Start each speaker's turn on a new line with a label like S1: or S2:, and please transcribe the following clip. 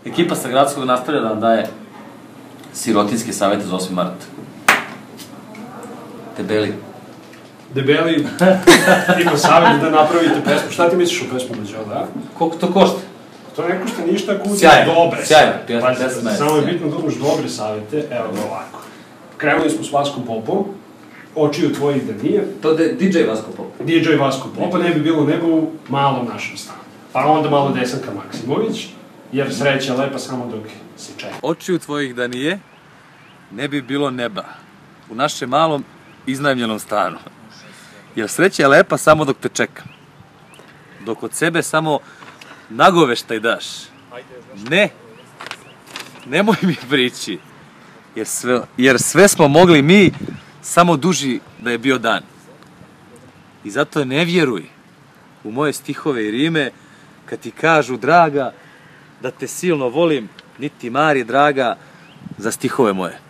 S1: Ekipa sa Gradskog nastavlja da nam daje sirotinske savete za 8. mart. Debeli.
S2: Debeli ima savjet da napravite pesmu. Šta ti misliš o pesmu Mađo, da?
S1: Koliko to košta?
S2: To ne košta ništa ako uzeš dobre
S1: savete.
S2: Sjajno, samo je bitno da uzmeš dobre savete. Evo ga ovako. Krenuli smo s Vaskom Popom. Očiju tvojih da nije.
S1: To je DJ Vasko Pop.
S2: DJ Vasko Popa, ne bi bilo nego u malom našem stanu. Pa onda malo Desanka Maksimović, jer sreća lepa samo dok se čeka.
S1: Očiju tvojih da nije, ne bi bilo neba u našem malom iznajmljenom stanu. Jer sreća je lepa samo dok te čekam. Dok od sebe samo nagoveštaj daš. Ne, nemoj mi prići. Jer sve smo mogli mi, samo duži da je bio dan. I zato ne vjeruj u moje stihove i rime kad ti kažu draga da te silno volim, niti Mari draga za stihove moje.